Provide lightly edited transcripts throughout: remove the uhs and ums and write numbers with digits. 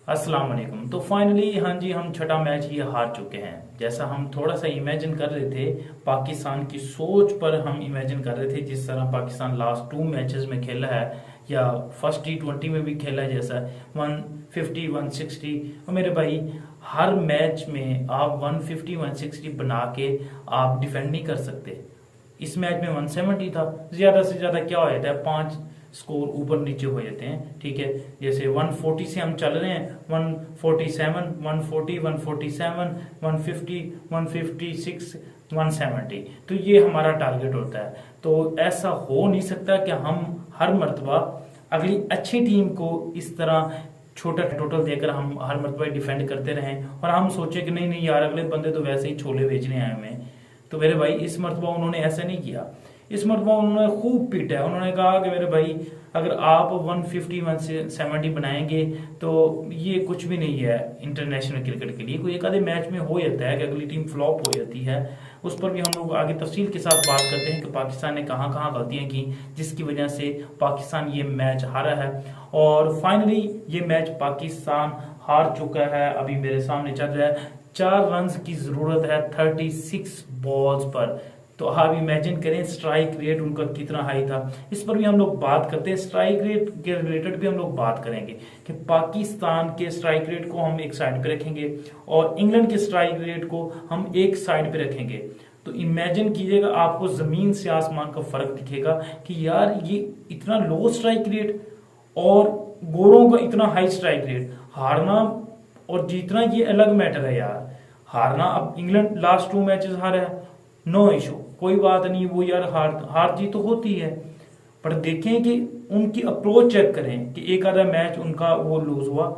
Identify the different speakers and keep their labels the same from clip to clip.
Speaker 1: अस्सलाम वालेकुम। तो फाइनली हाँ जी, हम छठा मैच ये हार चुके हैं। जैसा हम थोड़ा सा इमेजिन कर रहे थे, पाकिस्तान की सोच पर हम इमेजिन कर रहे थे, जिस तरह पाकिस्तान लास्ट 2 मैचेस में खेला है या फर्स्ट T20 में भी खेला है, जैसा 150 160। और मेरे भाई, हर मैच में आप 150 160 बना के आप डिफेंड नहीं कर सकते। इस मैच में 170 था, ज्यादा से ज्यादा क्या हो जाता है, 5 स्कोर ऊपर नीचे हो जाते हैं। ठीक है, जैसे 140 से हम चल रहे हैं, 147 140 147 150 156 170, तो ये हमारा टारगेट होता है। तो ऐसा हो नहीं सकता कि हम हर मर्तबा अगली अच्छी टीम को इस तरह छोटा टोटल देकर हम हर मर्तबा डिफेंड करते रहें और हम सोचे कि नहीं नहीं यार, अगले बंदे तो वैसे ही छोले बेचने आए हुए हैं। तो मेरे भाई, इस मरतबा उन्होंने ऐसा नहीं किया। इस मरतबा उन्होंने खूब पीटा है। उन्होंने कहा कि मेरे भाई, अगर आप 150 170 बनाएंगे तो ये कुछ भी नहीं है इंटरनेशनल क्रिकेट के लिए। कोई एक आधे मैच में हो जाता है कि अगली टीम फ्लॉप हो जाती है, उस पर भी हम लोग आगे तफसील के साथ बात करते हैं कि पाकिस्तान ने कहाँ कहाँ गलतियां की जिसकी वजह से पाकिस्तान ये मैच हारा है। और फाइनली ये मैच पाकिस्तान हार चुका है। अभी मेरे सामने चल रहा है, 4 रन की जरूरत है 36 बॉल्स पर। तो आप इमेजिन करें स्ट्राइक रेट उनका कितना हाई था। इस पर भी हम लोग बात करते हैं, स्ट्राइक रेट के रिलेटेड भी हम लोग बात करेंगे कि पाकिस्तान के स्ट्राइक रेट को हम एक साइड पे रखेंगे और इंग्लैंड के स्ट्राइक रेट को हम एक साइड पे रखेंगे। तो इमेजिन कीजिएगा, आपको जमीन से आसमान का फर्क दिखेगा कि यार ये इतना लो स्ट्राइक रेट और गोरों का इतना हाई स्ट्राइक रेट। हारना और जीतना ये अलग मैटर है यार। हारना, अब इंग्लैंड लास्ट 2 मैचेस हारा है, नो इशू, कोई बात नहीं, वो यार हार जीत तो होती है। पर देखें कि उनकी अप्रोच चेक करें कि एक आधा मैच उनका वो लूज हुआ,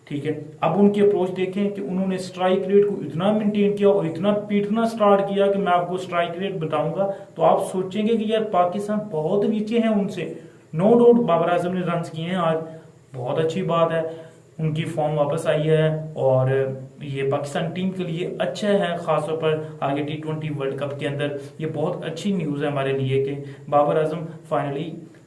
Speaker 1: ठीक है। अब उनकी अप्रोच देखें कि उन्होंने स्ट्राइक रेट को इतना मेंटेन किया और इतना पीटना स्टार्ट किया कि मैं आपको स्ट्राइक रेट बताऊंगा तो आप सोचेंगे कि यार पाकिस्तान बहुत नीचे है उनसे। नो डाउट बाबर आजम ने रन किए हैं आज, बहुत अच्छी बात है, उनकी फॉर्म वापस आई है और ये पाकिस्तान टीम के लिए अच्छा है, खासतौर पर आगे T20 वर्ल्ड कप के अंदर। ये बहुत अच्छी न्यूज़ है हमारे लिए कि बाबर आजम फाइनली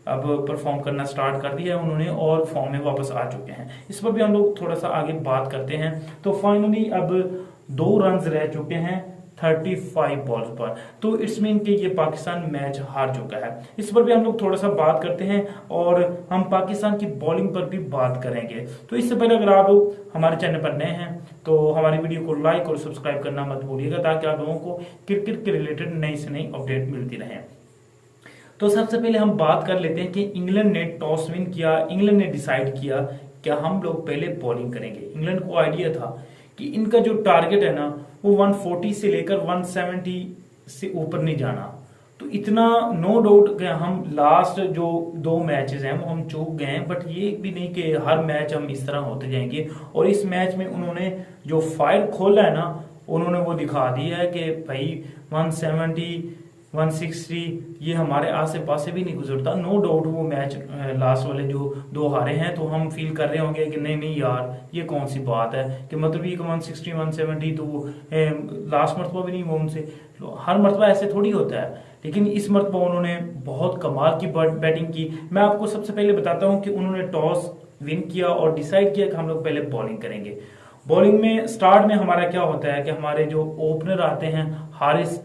Speaker 1: अब परफॉर्म करना स्टार्ट कर दिया है उन्होंने और फॉर्म में वापस आ चुके हैं। इस पर भी हम लोग थोड़ा सा आगे बात करते हैं। तो फाइनली अब 2 रन रह चुके हैं 35 बॉल्स पर, तो इट्स मीन कि ये पाकिस्तान मैच हार चुका है। इस पर भी हम लोग थोड़ा सा बात करते हैं और हम पाकिस्तान की बॉलिंग पर भी बात करेंगे। तो इससे पहले अगर आप लोग हमारे चैनल पर नए हैं तो हमारी वीडियो को लाइक और सब्सक्राइब करना मत भूलिएगा, ताकि आप लोगों को क्रिकेट के रिलेटेड नई से नई अपडेट मिलती रहे। तो सबसे पहले हम बात कर लेते हैं कि इंग्लैंड ने टॉस विन किया। इंग्लैंड ने डिसाइड किया कि हम लोग पहले बॉलिंग करेंगे। इंग्लैंड को आइडिया था कि इनका जो टारगेट है ना, वो 140 से लेकर 170 से ऊपर नहीं जाना। तो इतना नो डाउट हम लास्ट जो 2 मैचेस हैं वो हम चूक गए हैं, बट ये भी नहीं कि हर मैच हम इस तरह होते जाएंगे। और इस मैच में उन्होंने जो फाइल खोला है ना, उन्होंने वो दिखा दिया है कि भाई 170 160 ये हमारे आसे पासे भी नहीं गुजरता। नो डाउट वो मैच लास्ट वाले जो 2 हारे हैं तो हम फील कर रहे होंगे कि नहीं नहीं यार, ये कौन सी बात है कि मतलब ये 160 170 तो लास्ट मरतबा भी नहीं हुआ उनसे। तो हर मरतबा ऐसे थोड़ी होता है, लेकिन इस मरतबा उन्होंने बहुत कमाल की बैटिंग की। मैं आपको सबसे पहले बताता हूँ कि उन्होंने टॉस विन किया और डिसाइड किया कि हम लोग पहले बॉलिंग करेंगे। बॉलिंग में स्टार्ट में हमारा क्या होता है कि हमारे जो ओपनर आते हैं, हारिस,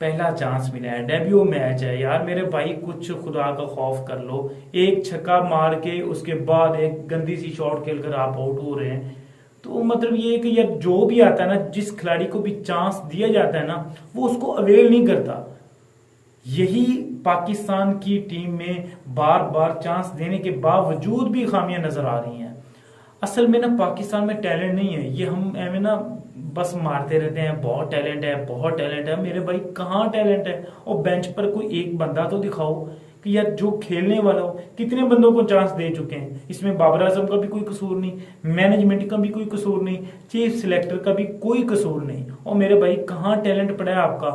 Speaker 1: पहला चांस मिला है, डेब्यू मैच है यार मेरे भाई, कुछ खुदा का खौफ कर लो। एक छक्का मार के उसके बाद एक गंदी सी शॉट खेलकर आप आउट हो रहे हैं। तो मतलब ये कि यार जो भी आता है ना, जिस खिलाड़ी को भी चांस दिया जाता है ना, वो उसको अवेल नहीं करता। यही पाकिस्तान की टीम में बार बार चांस देने के बावजूद भी खामियां नजर आ रही हैं। असल में ना पाकिस्तान में टैलेंट नहीं है, ये हम एम ना बस मारते रहते हैं बहुत टैलेंट है बहुत टैलेंट है। मेरे भाई कहाँ टैलेंट है? और बेंच पर कोई एक बंदा तो दिखाओ कि यार जो खेलने वाला हो। कितने बंदों को चांस दे चुके हैं, इसमें बाबर आजम का भी कोई कसूर नहीं, मैनेजमेंट का भी कोई कसूर नहीं, चीफ सिलेक्टर का भी कोई कसूर नहीं। और मेरे भाई कहाँ टैलेंट पड़ा है आपका?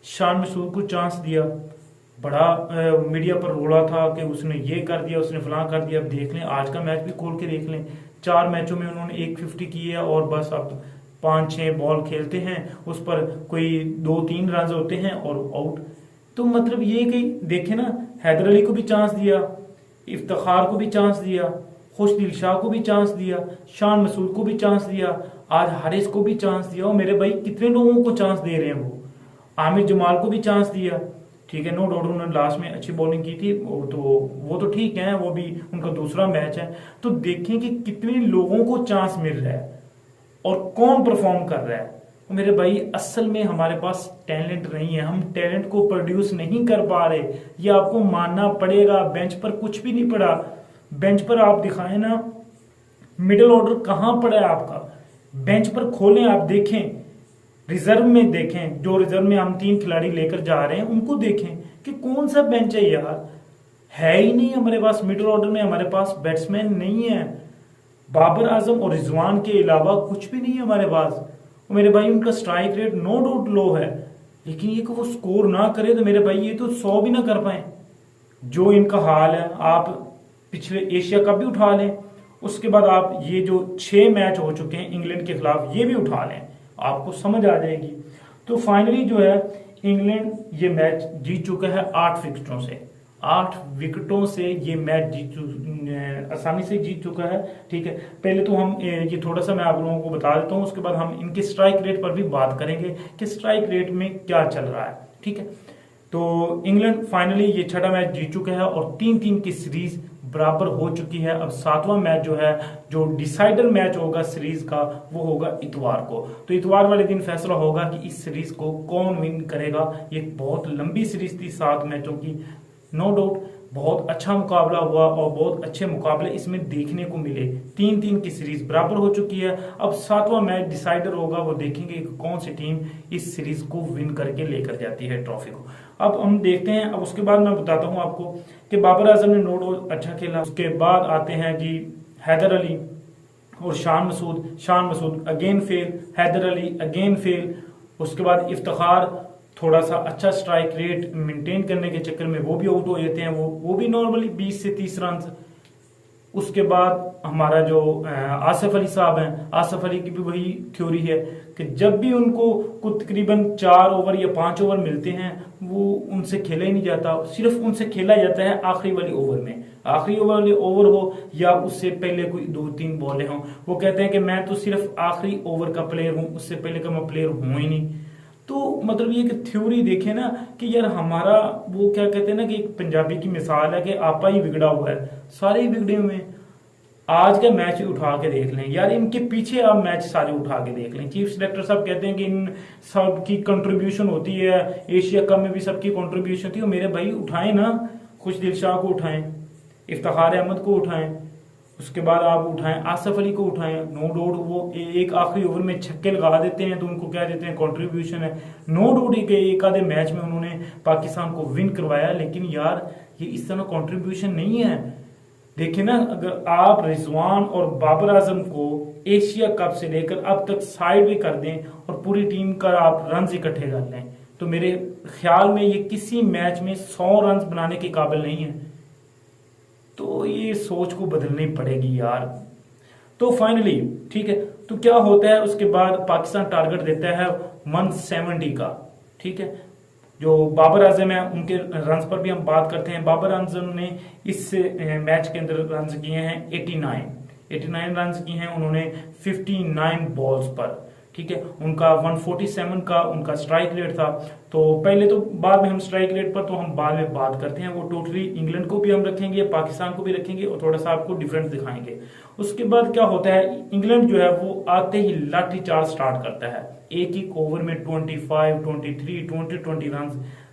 Speaker 1: शान मसूद को चांस दिया, बड़ा मीडिया पर रोला था कि उसने ये कर दिया उसने फलां कर दिया। अब देख लें, आज का मैच भी खोल के देख लें, 4 मैचों में उन्होंने 150 की है और बस अब 5-6 बॉल खेलते हैं, उस पर कोई 2-3 रन होते हैं और आउट। तो मतलब ये कि देखे ना, हैदर अली को भी चांस दिया, इफ्तिखार को भी चांस दिया, खुशदिल शाह को भी चांस दिया, शान मसूद को भी चांस दिया, आज हारिस को भी चांस दिया। और मेरे भाई कितने लोगों को चांस दे रहे हैं वो। आमिर जमाल को भी चांस दिया, ठीक है, नो डाउट उन्होंने लास्ट में अच्छी बॉलिंग की थी, वो तो ठीक है, वो भी उनका दूसरा मैच है। तो देखें कि कितने लोगों को चांस मिल रहा है और कौन परफॉर्म कर रहा है। मेरे भाई असल में हमारे पास टैलेंट नहीं है, हम टैलेंट को प्रोड्यूस नहीं कर पा रहे, ये आपको मानना पड़ेगा। बेंच पर कुछ भी नहीं पड़ा, बेंच पर आप दिखाएं ना, मिडिल ऑर्डर कहां पड़ा है आपका, बेंच पर खोलें आप देखें, रिजर्व में देखें, जो रिजर्व में हम 3 खिलाड़ी लेकर जा रहे हैं उनको देखें कि कौन सा बेंच है यार, है ही नहीं हमारे पास। मिडिल ऑर्डर में हमारे पास बैट्समैन नहीं है, बाबर आजम और रिजवान के अलावा कुछ भी नहीं है हमारे पास। मेरे भाई उनका स्ट्राइक रेट नो डाउट लो है, लेकिन ये कि वो स्कोर ना करे तो मेरे भाई ये तो 100 भी ना कर पाए। जो इनका हाल है, आप पिछले एशिया कप भी उठा लें, उसके बाद आप ये जो 6 मैच हो चुके हैं इंग्लैंड के खिलाफ ये भी उठा लें, आपको समझ आ जाएगी। तो फाइनली जो है इंग्लैंड ये मैच जीत चुका है 8 विकेटों से, 8 विकेटों से ये मैच आसानी से जीत चुका है। ठीक है, पहले तो हम ये थोड़ा सा मैं आप लोगों को बता देता हूँ, उसके बाद हम इनके स्ट्राइक रेट पर भी बात करेंगे कि स्ट्राइक रेट में क्या चल रहा है। ठीक है, तो इंग्लैंड फाइनली ये 6ठा मैच जीत चुका है और 3-3 की सीरीज बराबर हो चुकी है। अब 7वां मैच जो है, जो डिसाइडर मैच होगा सीरीज का, वो होगा इतवार को। तो इतवार वाले दिन फैसला होगा कि इस सीरीज को कौन विन करेगा। ये बहुत लंबी सीरीज थी 7 मैचों की, नो डाउट बहुत अच्छा मुकाबला हुआ और बहुत अच्छे मुकाबले इसमें देखने को मिले। 3-3 की सीरीज बराबर हो चुकी है। अब 7वां मैच डिसाइडर होगा, वो देखेंगे कि कौन सी टीम इस सीरीज को विन करके लेकर जाती है ट्रॉफी को। अब हम देखते हैं। अब उसके बाद मैं बताता हूं आपको कि बाबर आजम ने नो डाउट अच्छा खेला। उसके बाद आते हैं जी हैदर अली और Shan Masood. Shan Masood again fail, Haider Ali again fail. उसके बाद इफ्तिखार थोड़ा सा अच्छा स्ट्राइक रेट मेंटेन करने के चक्कर में वो भी आउट हो जाते हैं, वो भी नॉर्मली 20 से 30 रन। उसके बाद हमारा जो आसिफ अली साहब हैं, आसिफ अली की भी वही थ्योरी है कि जब भी उनको कुछ तकरीबन 4 ओवर या 5 ओवर मिलते हैं वो उनसे खेला ही नहीं जाता, सिर्फ उनसे खेला जाता है आखिरी वाले ओवर में। आखिरी वाले ओवर हो या उससे पहले कोई 2-3 बॉलें हों, वो कहते हैं कि मैं तो सिर्फ आखिरी ओवर का प्लेयर हूं, उससे पहले का मैं प्लेयर हूं ही नहीं। तो मतलब ये कि थ्योरी देखे ना कि यार हमारा वो क्या कहते हैं ना कि एक पंजाबी की मिसाल है कि आपा ही बिगड़ा हुआ है, सारे ही बिगड़े हुए हैं। आज का मैच उठा के देख लें यार, इनके पीछे आप मैच सारे उठा के देख लें। चीफ सिलेक्टर साहब कहते हैं कि इन सब की कंट्रीब्यूशन होती है, एशिया कप में भी सबकी कंट्रीब्यूशन थी। मेरे भाई उठाएं ना, खुशदिल शाह को उठाएं, इफ्तिखार अहमद को उठाएं, उसके बाद आप उठाएं आसिफ अली को उठाएं। नो डाउट वो एक आखिरी ओवर में छक्के लगा देते हैं तो उनको क्या देते हैं, कंट्रीब्यूशन है। नो डाउट एक आधे मैच में उन्होंने पाकिस्तान को विन करवाया, लेकिन यार ये इस तरह कंट्रीब्यूशन नहीं है। देखिए ना, अगर आप रिजवान और बाबर आजम को एशिया कप से लेकर अब तक साइड भी कर दें और पूरी टीम का आप रन इकट्ठे कर लें, तो मेरे ख्याल में ये किसी मैच में 100 रन बनाने के काबिल नहीं है। तो ये सोच को बदलनी पड़ेगी यार। तो फाइनली ठीक है, तो क्या होता है उसके बाद पाकिस्तान टारगेट देता है 170 का। ठीक है, जो बाबर आजम है उनके रन्स पर भी हम बात करते हैं। बाबर आजम ने इस मैच के अंदर रन्स किए हैं 89 रन्स किए हैं उन्होंने 59 बॉल्स पर। ठीक है, उनका 147 का उनका स्ट्राइक रेट था। तो पहले तो बाद में हम स्ट्राइक रेट पर तो हम बाद में बात करते हैं, वो टोटली इंग्लैंड को भी हम रखेंगे, पाकिस्तान को भी रखेंगे और थोड़ा सा आपको डिफरेंस दिखाएंगे। उसके बाद क्या होता है, इंग्लैंड जो है वो आते ही लाठी चार्ज स्टार्ट करता है। एक ओवर में 25, 23, 20 रन।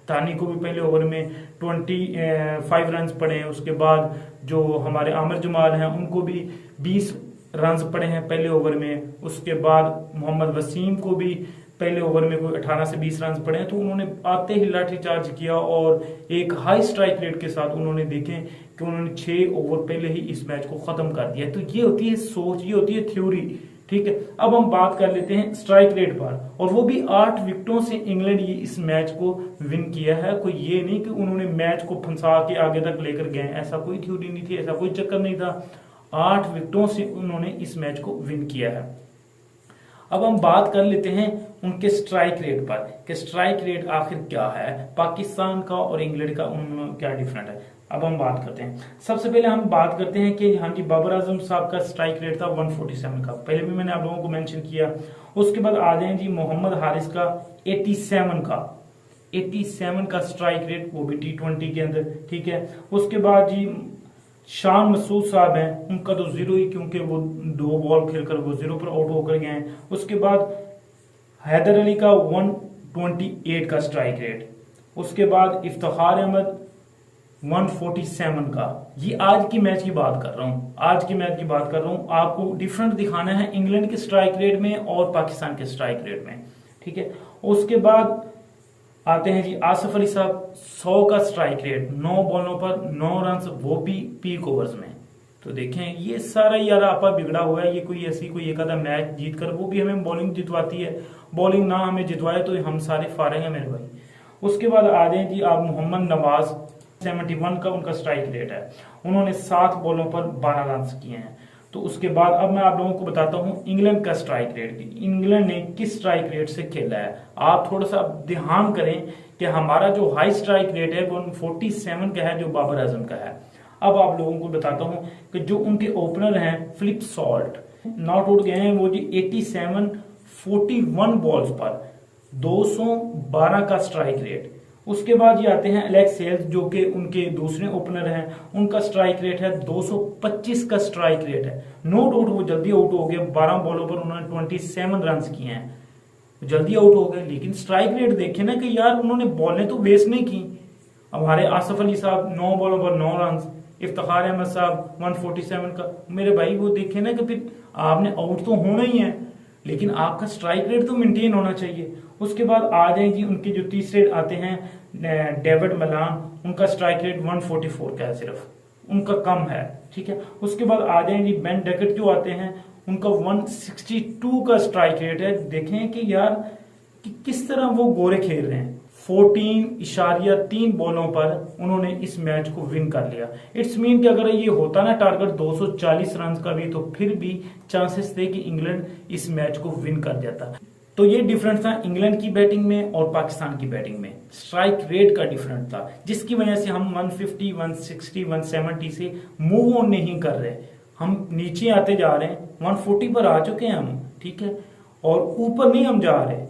Speaker 1: तानी को भी पहले ओवर में 25 रन पड़े। उसके बाद जो हमारे आमिर जमाल हैं उनको भी 20 रन्स पड़े हैं पहले ओवर में। उसके बाद मोहम्मद वसीम को भी पहले ओवर में कोई 18 से 20 रन पड़े हैं। तो उन्होंने आते ही लाठी चार्ज किया और एक हाई स्ट्राइक रेट के साथ उन्होंने देखे कि उन्होंने 6 ओवर पहले ही इस मैच को खत्म कर दिया। तो ये होती है सोच, ये होती है थ्योरी। ठीक है, अब हम बात कर लेते हैं स्ट्राइक रेट पर, और वो भी 8 विकेटों से इंग्लैंड ये इस मैच को विन किया है। कोई ये नहीं कि उन्होंने मैच को फंसा के आगे तक लेकर गए, ऐसा कोई थ्योरी नहीं थी, ऐसा कोई चक्कर नहीं था। 8 विकेटों से उन्होंने इस मैच को विन किया है। अब हम बात कर लेते हैं उनके स्ट्राइक रेट पर कि स्ट्राइक रेट आखिर क्या है, पाकिस्तान का और इंग्लैंड का उनमें क्या डिफरेंट है। अब हम बात करते हैं, सबसे पहले हम बात करते हैं कि हाँ जी बाबर आजम साहब का स्ट्राइक रेट था 147 का, पहले भी मैंने आप लोगों को मेंशन किया। उसके बाद आ जाए जी मोहम्मद हारिस का 87 का स्ट्राइक रेट, वो भी T20 के अंदर, ठीक है। उसके बाद जी शान मसूद साहब हैं, उनका तो जीरो ही, क्योंकि वो 2 बॉल खेलकर वो जीरो पर आउट होकर गए हैं। उसके बाद हैदर अली का 128 का स्ट्राइक रेट। उसके बाद इफ्तिखार अहमद 147 का। ये आज की मैच की बात कर रहा हूँ, आज की मैच की बात कर रहा हूँ, आपको डिफरेंट दिखाना है इंग्लैंड के स्ट्राइक रेट में और पाकिस्तान के स्ट्राइक रेट में, ठीक है। उसके बाद आते हैं जी आसिफ अली साहब, 100 का स्ट्राइक रेट, 9 बॉलों पर 9 रन, वो भी पीक ओवर्स में। तो देखें ये सारा यार आपा बिगड़ा हुआ है, ये कोई ऐसी कोई एक आधा मैच जीतकर वो भी हमें बॉलिंग जितवाती है, बॉलिंग ना हमें जितवाए तो हम सारे फारेंगे मेरे भाई। उसके बाद आ जाए जी आप मोहम्मद नवाज, 71 का उनका स्ट्राइक रेट है, उन्होंने 7 बॉलों पर 12 रन किए हैं। तो उसके बाद अब मैं आप लोगों को बताता हूं इंग्लैंड का स्ट्राइक रेट, इंग्लैंड ने किस स्ट्राइक रेट से खेला है। आप थोड़ा सा ध्यान करें कि हमारा जो हाई स्ट्राइक रेट है वो 47 का है, जो बाबर आजम का है। अब आप लोगों को बताता हूं कि जो उनके ओपनर हैं फिलिप सॉल्ट, नॉट आउट गए हैं वो जी 87 41 बॉल्स पर 212 का स्ट्राइक रेट। उसके बाद ये आते हैं एलेक्स हेल्स, जो कि उनके दूसरे ओपनर हैं, उनका स्ट्राइक रेट है 225 का स्ट्राइक रेट है। नो डाउट वो जल्दी आउट हो गए, 12 बॉलों पर उन्होंने 27 रन किए हैं, जल्दी आउट हो गए, लेकिन स्ट्राइक रेट देखे ना कि यार उन्होंने बॉलें तो वेस्ट नहीं की। हमारे आसिफ अली साहब 9 बॉलों पर 9 रन, इफ्तिखार अहमद साहब 147 का, मेरे भाई वो देखे ना कि फिर आपने आउट तो होना ही है, लेकिन आपका स्ट्राइक रेट तो मेंटेन होना चाहिए। उसके बाद आ जाए जी उनके जो तीसरे आते हैं डेविड मलान, उनका स्ट्राइक रेट 144 का है, सिर्फ उनका कम है, ठीक है। उसके बाद आ जाए जी बेन डकट जो आते हैं, उनका 162 का स्ट्राइक रेट है। देखें कि यार कि किस तरह वो गोरे खेल रहे हैं, 14.3 बॉलों पर उन्होंने इस मैच को विन कर लिया। इट्स मीन कि अगर ये होता ना टारगेट 240 रन का भी, तो फिर भी चांसेस थे कि इंग्लैंड इस मैच को विन कर जाता। तो ये डिफरेंस था इंग्लैंड की बैटिंग में और पाकिस्तान की बैटिंग में, स्ट्राइक रेट का डिफरेंट था, जिसकी वजह से हम 150 160 170 से मूव ऑन नहीं कर रहे, हम नीचे आते जा रहे हैं, 140 पर आ चुके हैं हम, ठीक है, और ऊपर नहीं हम जा रहे,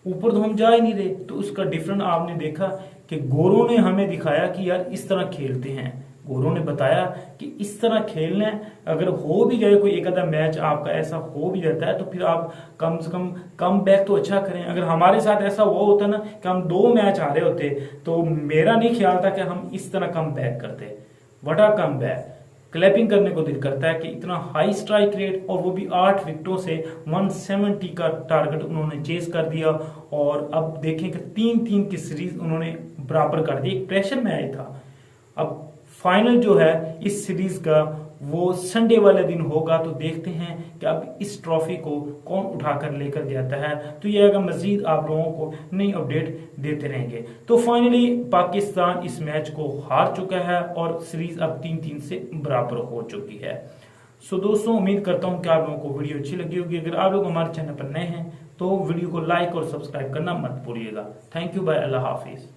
Speaker 1: ऊपर तो हम जा ही नहीं रहे। तो उसका डिफरेंट आपने देखा कि गोरों ने हमें दिखाया कि यार इस तरह खेलते हैं, गोरों ने बताया कि इस तरह खेलना है। अगर हो भी जाए कोई एक आधा मैच आपका ऐसा हो भी जाता है, तो फिर आप कम से कम बैक तो अच्छा करें। अगर हमारे साथ ऐसा हुआ होता ना कि हम 2 मैच हारे होते, तो मेरा नहीं ख्याल था कि हम इस तरह कम बैक करते। वटा कम बैक, क्लैपिंग करने को दिल करता है कि इतना हाई स्ट्राइक रेट, और वो भी 8 विकेटों से 170 का टारगेट उन्होंने चेस कर दिया। और अब देखें कि 3-3 की सीरीज उन्होंने बराबर कर दी, एक प्रेशर मैच था। अब फाइनल जो है इस सीरीज का वो संडे वाले दिन होगा, तो देखते हैं कि अब इस ट्रॉफी को कौन उठाकर लेकर जाता है। तो ये अगर मजीद आप लोगों को नई अपडेट देते रहेंगे। तो फाइनली पाकिस्तान इस मैच को हार चुका है और सीरीज अब 3-3 से बराबर हो चुकी है। सो दोस्तों, उम्मीद करता हूं कि आप लोगों को वीडियो अच्छी लगी होगी। अगर आप लोग हमारे चैनल पर नए हैं तो वीडियो को लाइक और सब्सक्राइब करना मत भूलिएगा। थैंक यू, बाय, अल्लाह हाफिज।